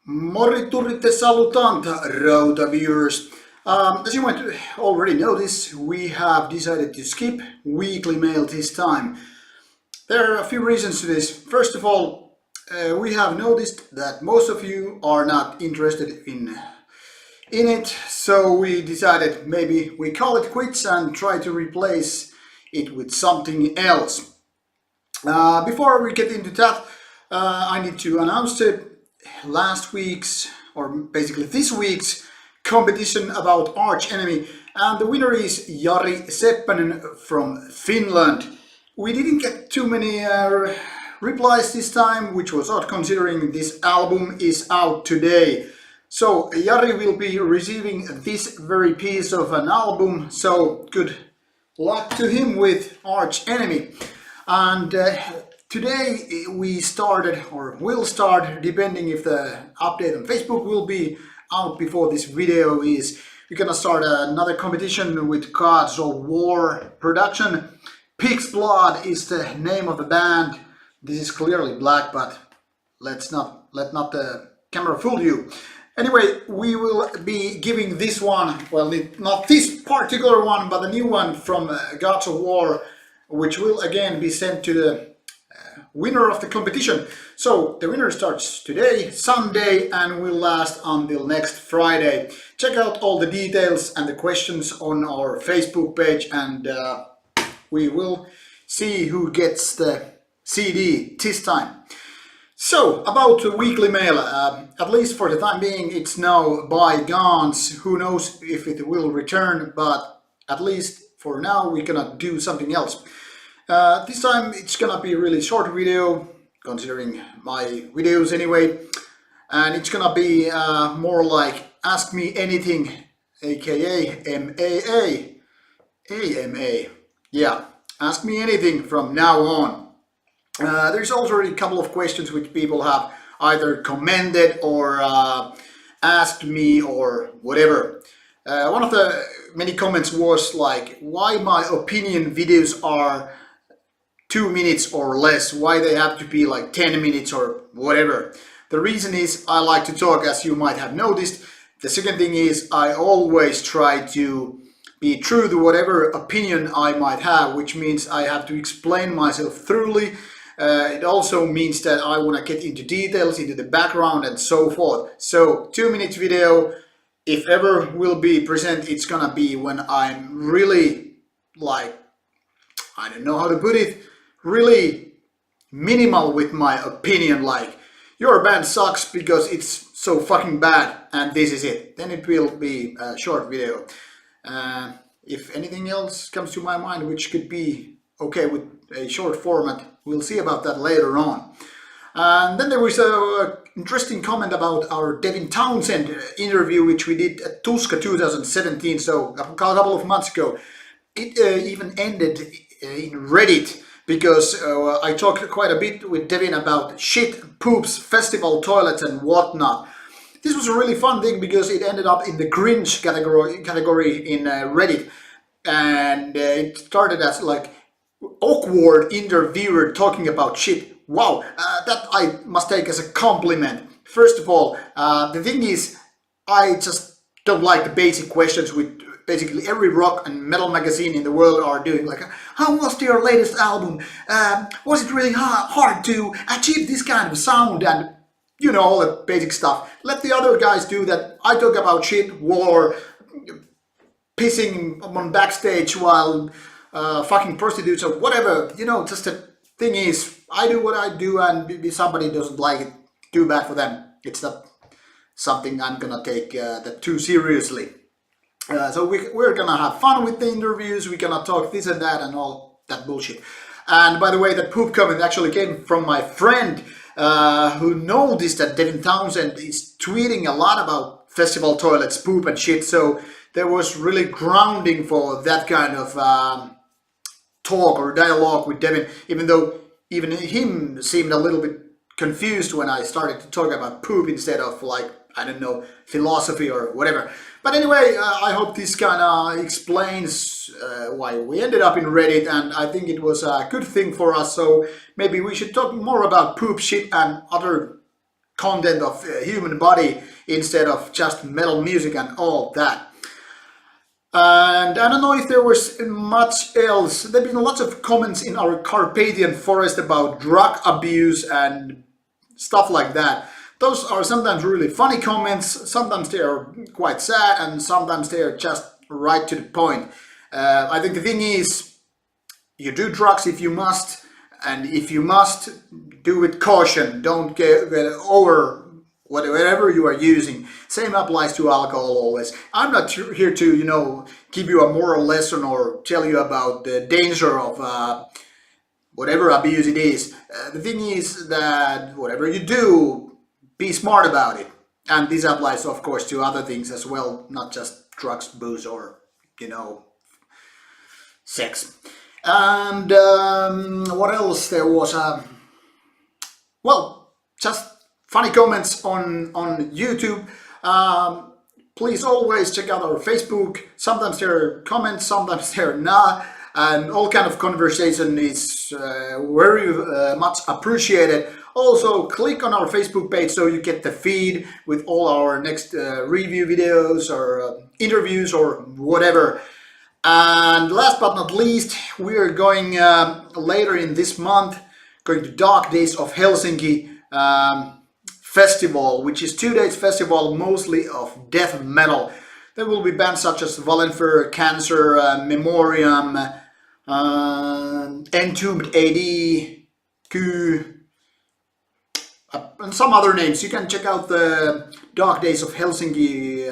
Moriturite salutanta, Rauta viewers. As you might already notice, we have decided to skip weekly mail this time. There are a few reasons to this. First of all, we have noticed that most of you are not interested in it, so we decided maybe we call it quits and try to replace it with something else. Before we get into that, I need to announce last week's, or basically this week's, competition about Arch Enemy, and the winner is Jari Seppänen from Finland. We didn't get too many replies this time, which was odd considering this album is out today. So Jari will be receiving this very piece of an album, so good luck to him with Arch Enemy. And today we started, or will start, depending if the update on Facebook will be out before this video is. We're gonna start another competition with Gods of War production. Pig's Blood is the name of the band. This is clearly black, but let not the camera fool you. Anyway, we will be giving this one, well, not this particular one, but the new one from Gods of War, which will again be sent to the winner of the competition. So the winner starts today, Sunday, and will last until next Friday. Check out all the details and the questions on our Facebook page, and we will see who gets the CD this time. So, about the weekly mail, at least for the time being, it's now bygones. Who knows if it will return, but at least for now we cannot do something else. This time it's gonna be a really short video, considering my videos anyway, and it's gonna be more like Ask Me Anything, aka MAA, AMA, yeah, Ask Me Anything from now on. There's already a couple of questions which people have either commented or asked me or whatever. One of the many comments was like, why my opinion videos are 2 minutes or less, why they have to be like 10 minutes or whatever. The reason is I like to talk, as you might have noticed. The second thing is I always try to be true to whatever opinion I might have, which means I have to explain myself thoroughly. It also means that I want to get into details, into the background and so forth. So 2 minutes video, if ever will be present, it's gonna be when I'm really, like, I don't know how to put it, really minimal with my opinion, like your band sucks because it's so fucking bad and this is it. Then it will be a short video. If anything else comes to my mind which could be okay with a short format, we'll see about that later on. And then there was an interesting comment about our Devin Townsend interview which we did at Tuska 2017, so a couple of months ago. It even ended in Reddit, because I talked quite a bit with Devin about shit, poops, festival toilets and whatnot. This was a really fun thing because it ended up in the cringe category in Reddit, and it started as like awkward interviewer talking about shit. Wow, that I must take as a compliment. First of all, the thing is, I just don't like the basic questions with basically every rock and metal magazine in the world are doing, like, how was your latest album? Was it really hard to achieve this kind of sound? And you know, all the basic stuff. Let the other guys do that. I talk about shit, war, pissing on backstage while fucking prostitutes or whatever. You know, just the thing is, I do what I do, and if somebody doesn't like it, too bad for them. It's not something I'm gonna take that too seriously. So we're gonna have fun with the interviews, we're gonna talk this and that and all that bullshit. And by the way, that poop comment actually came from my friend who noticed that Devin Townsend is tweeting a lot about festival toilets, poop and shit, so there was really grounding for that kind of talk or dialogue with Devin, even though even him seemed a little bit confused when I started to talk about poop instead of, like, I don't know, philosophy or whatever. But anyway, I hope this kind of explains why we ended up in Reddit, and I think it was a good thing for us, so maybe we should talk more about poop, shit and other content of human body instead of just metal music and all that. And I don't know if there was much else. There have been lots of comments in our Carpathian forest about drug abuse and stuff like that. Those are sometimes really funny comments, sometimes they are quite sad, and sometimes they are just right to the point. I think the thing is, you do drugs if you must, and if you must, do with caution. Don't get over whatever you are using. Same applies to alcohol always. I'm not here to, give you a moral lesson or tell you about the danger of whatever abuse it is. The thing is that whatever you do, be smart about it. And this applies, of course, to other things as well, not just drugs, booze, or, sex. And what else there was? Well, just funny comments on YouTube. Please always check out our Facebook. Sometimes there are comments, sometimes there are not. And all kind of conversation is very much appreciated. Also, click on our Facebook page so you get the feed with all our next review videos or interviews or whatever. And last but not least, we are going later in this month, going to Dark Days of Helsinki festival, which is 2 days festival mostly of death metal. There will be bands such as Valenfer, Cancer, Memoriam, Entombed AD, Q, and some other names. You can check out the Dark Days of Helsinki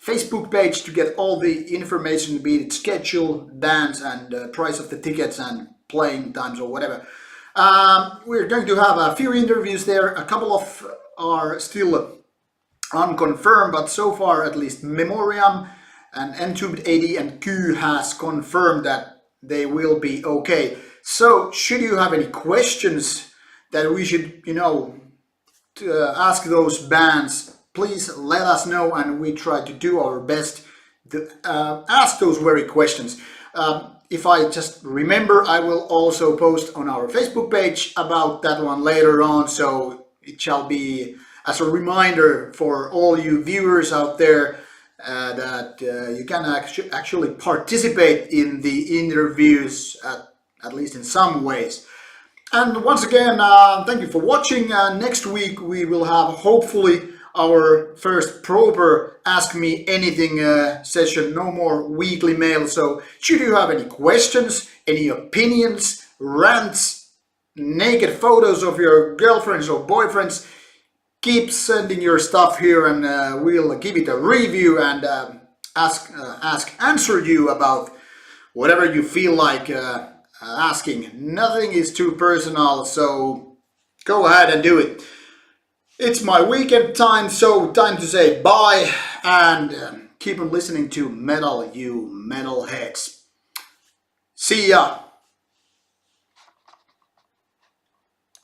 Facebook page to get all the information, be it schedule, bands, and price of the tickets and playing times or whatever. We're going to have a few interviews there. A couple of are still unconfirmed, but so far at least Memoriam and Entombed AD and Q has confirmed that they will be okay. So should you have any questions that we should, ask those bands, please let us know, and we try to do our best to ask those very questions. If I just remember, I will also post on our Facebook page about that one later on, so it shall be as a reminder for all you viewers out there that you can actually participate in the interviews, at least in some ways. And once again, thank you for watching. Next week we will have hopefully our first proper Ask Me Anything session. No more weekly mail. So should you have any questions, any opinions, rants, naked photos of your girlfriends or boyfriends, keep sending your stuff here, and we'll give it a review and answer you about whatever you feel like asking. Nothing is too personal, so go ahead and do it. It's my weekend time, so time to say bye, and keep on listening to metal, you metalheads. See ya!